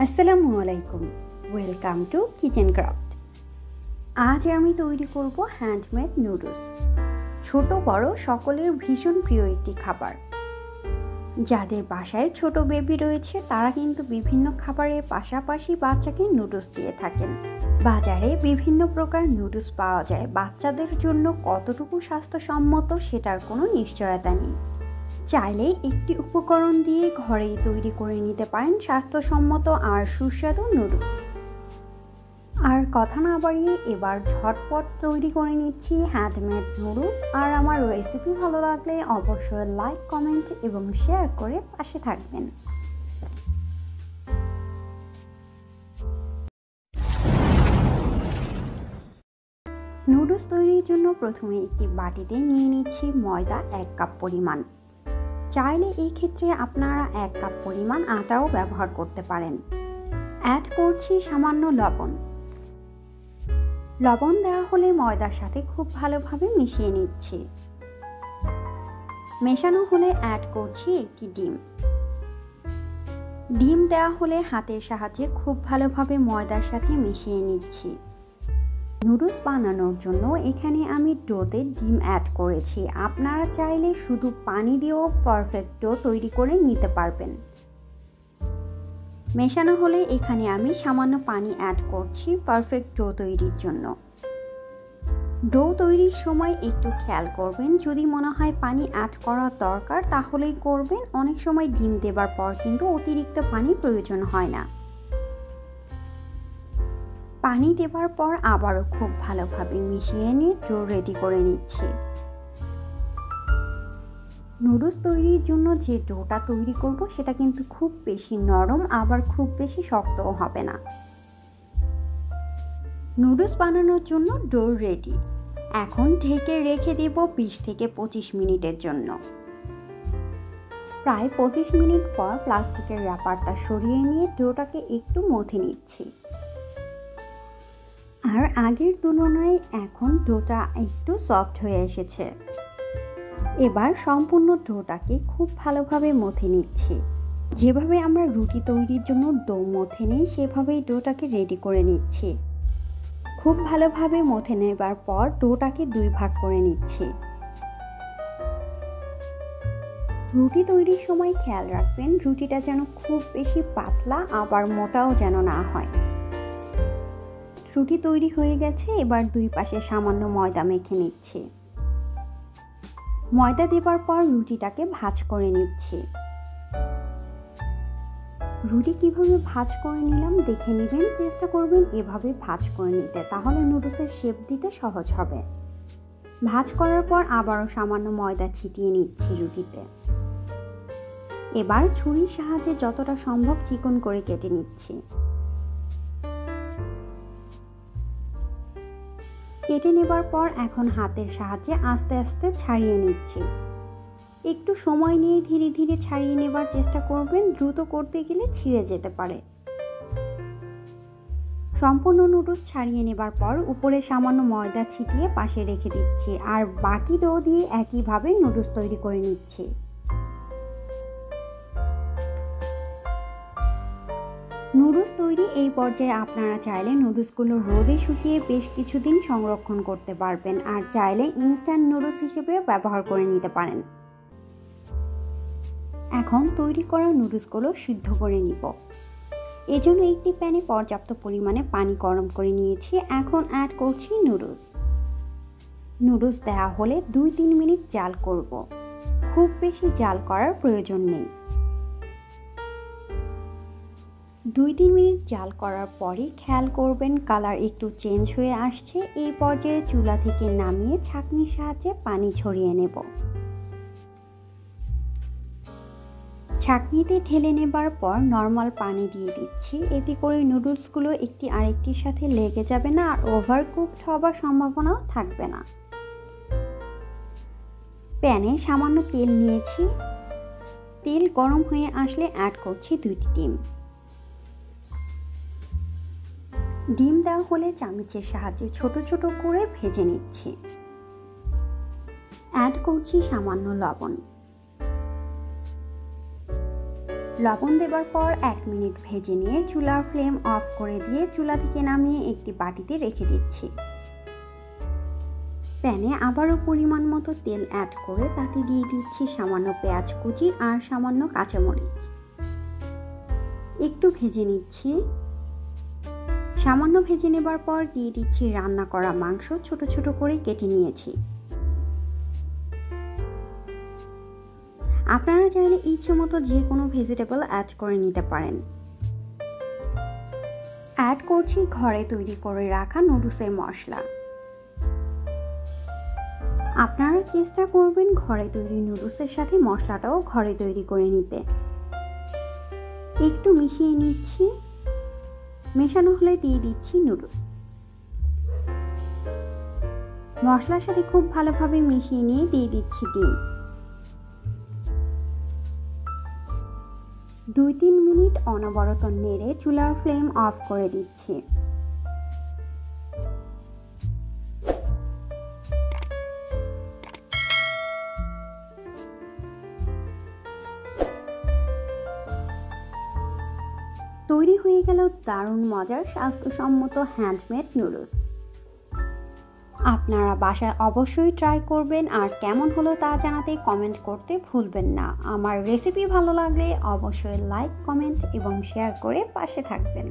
আসসালামু আলাইকুম, welcome to kitchen craft. আজ আমি তৈরি করব হ্যান্ডমেড নুডলস। ছোট বড় সকলের ভীষণ প্রিয় একটি খাবার। যাদের বাসায় ছোট বেবি রয়েছে তারা কিন্তু বিভিন্ন খাবারের পাশাপাশি বাচ্চাকে নুডলস দিয়ে থাকেন। বাজারে বিভিন্ন প্রকার নুডলস পাওয়া যায়, বাচ্চাদের জন্য কতটুকু স্বাস্থ্যসম্মত সেটার কোনো নিশ্চয়তা নেই। চাইলে একটি উপকরণ দিয়ে ঘরেই তৈরি করে নিতে পারেন স্বাস্থ্যসম্মত আর সুস্বাদু নুডলস। আর কথা না বাড়িয়ে এবার ঝটপট তৈরি করে নিচ্ছি হ্যান্ডমেড নুডলস। আর আমার রেসিপি ভালো লাগলে অবশ্যই লাইক, কমেন্ট এবং শেয়ার করে পাশে থাকবেন। নুডলস তৈরির জন্য প্রথমে একটি বাটিতে নিয়ে নিচ্ছি ময়দা 1 কাপ পরিমাণ। চাইলে এই ক্ষেত্রে আপনারা 1 কাপ পরিমাণ আটাও ব্যবহার করতে পারেন। অ্যাড করছি সামান্য লবণ। লবণ দেওয়া হলে ময়দার সাথে খুব ভালোভাবে মিশিয়ে নিচ্ছি। মেশানো হলে অ্যাড করছি একটি ডিম। ডিম দেওয়া হলে হাতের সাহায্যে খুব ভালোভাবে ময়দার সাথে মিশিয়ে নিচ্ছি। নুডলস বানানোর জন্য এখানে আমি ডোতে ডিম অ্যাড করেছি। আপনারা চাইলে শুধু পানি দিয়েও পারফেক্ট ডো তৈরি করে নিতে পারবেন। মেশানো হলে এখানে আমি সামান্য পানি অ্যাড করছি পারফেক্ট ডো তৈরির জন্য। ডো তৈরির সময় একটু খেয়াল করবেন, যদি মনে হয় পানি অ্যাড করার দরকার তাহলেই করবেন। অনেক সময় ডিম দেবার পর কিন্তু অতিরিক্ত পানির প্রয়োজন হয় না। পানি দেবার পর আবারও খুব ভালোভাবে মিশিয়ে নিয়ে ডো রেডি করে নিচ্ছি। নুডলস তৈরির জন্য যে ডোটা তৈরি করব সেটা কিন্তু খুব বেশি নরম আবার খুব বেশি শক্তও হবে না। নুডলস বানানোর জন্য ডো রেডি। এখন ঢেকে রেখে দেব 20 থেকে 25 মিনিটের জন্য। প্রায় 25 মিনিট পর প্লাস্টিকের র্যাপারটা সরিয়ে নিয়ে ডোটাকে একটু মথে নিচ্ছি। আর আগের তুলনায় এখন ডোটা একটু সফট হয়ে এসেছে। এবার সম্পূর্ণ ডোটাকে খুব ভালোভাবে মথে নিচ্ছি। যেভাবে আমরা রুটি তৈরির জন্য ডো মথে নিই সেভাবেই ডোটাকে রেডি করে নিচ্ছি। খুব ভালোভাবে মথে নেবার পর ডোটাকে 2 ভাগ করে নিচ্ছি। রুটি তৈরির সময় খেয়াল রাখবেন রুটিটা যেন খুব বেশি পাতলা আবার মোটাও যেন না হয়। রুটি তৈরি হয়ে গেছে, এবার 2 পাশে সামান্য ময়দা মেখে নিচ্ছি। ময়দা দেবার পর রুটিটাকে ভাঁজ করে নিচ্ছি। রুটি কিভাবে ভাঁজ করে নিলাম দেখে নেবেন, চেষ্টা করবেন এভাবে ভাঁজ করে নিতে, তাহলে নুডলসের শেপ দিতে সহজ হবে। ভাঁজ করার পর আবারও সামান্য ময়দা ছিটিয়ে নিচ্ছি রুটিতে। এবার ছুরির সাহায্যে যতটা সম্ভব চিকন করে কেটে নিচ্ছি। কেটে নেবার পর এখন হাতের সাহায্যে আস্তে আস্তে ছাড়িয়ে নিচ্ছি। একটু সময় নিয়ে ধীরে ধীরে ছাড়িয়ে নেবার চেষ্টা করবেন, দ্রুত করতে গেলে ছিঁড়ে যেতে পারে। সম্পূর্ণ নুডলস ছাড়িয়ে নেবার পর উপরে সামান্য ময়দা ছিটিয়ে পাশে রেখে দিচ্ছি। আর বাকি ডো দিয়ে একইভাবে নুডলস তৈরি করে নিচ্ছি। নুডলস তৈরি এই পর্যায়ে আপনারা চাইলে নুডলসগুলো রোদে শুকিয়ে বেশ কিছুদিন সংরক্ষণ করতে পারবেন, আর চাইলে ইনস্ট্যান্ট নুডলস হিসেবেও ব্যবহার করে নিতে পারেন। এখন তৈরি করা নুডলসগুলো সিদ্ধ করে নিব। এজন্য একটি প্যানে পর্যাপ্ত পরিমাণে পানি গরম করে নিয়েছি। এখন অ্যাড করছি নুডলস। নুডলস দেওয়া হলে 2-3 মিনিট জাল করব। খুব বেশি জাল করার প্রয়োজন নেই। 2-3 মিনিট জাল করার পরে খেয়াল করবেন কালার একটু চেঞ্জ হয়ে আসছে। এই পর্যায়ে চুলা থেকে নামিয়ে ছাঁকনির সাহায্যে পানি ছড়িয়ে নেব। ছাঁকনিতে ঢেলে নেবার পর নর্মাল পানি দিয়ে দিচ্ছি। এতে করে নুডলসগুলো একটি আরেকটির সাথে লেগে যাবে না আর ওভারকুকড হবার সম্ভাবনাও থাকবে না। প্যানে সামান্য তেল নিয়েছি। তেল গরম হয়ে আসলে অ্যাড করছি 2টি ডিম। ডিম দেওয়া হলে চামচের সাহায্যে ছোট ছোট করে ভেজে নিচ্ছি। অ্যাড করছি সামান্য লবণ। লবণ দেবার পর 1 মিনিট ভেজে নিয়ে চুলার ফ্লেম অফ করে দিয়ে চুলা থেকে নামিয়ে একটি বাটিতে রেখে দিচ্ছি। প্যানে আবারও পরিমাণ মতো তেল অ্যাড করে তাতে দিয়ে দিচ্ছি সামান্য পেঁয়াজ কুচি আর সামান্য কাঁচামরিচ। একটু ভেজে নিচ্ছি। সামান্য ভেজে নেবার পর দিয়ে দিচ্ছি রান্না করা মাংস ছোট ছোট করে কেটে নিয়েছি। আপনারা চাইলে ইচ্ছে মতো যে কোনো ভেজিটেবল অ্যাড করে নিতে পারেন। অ্যাড করছি ঘরে তৈরি করে রাখা নুডলসের মশলা। আপনারা চেষ্টা করবেন ঘরে তৈরি নুডলসের সাথে মশলাটাও ঘরে তৈরি করে নিতে। একটু মিশিয়ে নিচ্ছি। মেশানো হলে দিয়ে দিচ্ছি নুডলস। মশলার সাথে খুব ভালোভাবে মিশিয়ে নিয়ে দিয়ে দিচ্ছি ডিম। 2-3 মিনিট অনবরত নেড়ে চুলার ফ্লেম অফ করে দিচ্ছি। তৈরি হয়ে গেল দারুণ মজার স্বাস্থ্যসম্মত হ্যান্ডমেড নুডলস। আপনারা বাসায় অবশ্যই ট্রাই করবেন আর কেমন হলো তা জানাতে কমেন্ট করতে ভুলবেন না। আমার রেসিপি ভালো লাগলে অবশ্যই লাইক, কমেন্ট এবং শেয়ার করে পাশে থাকবেন।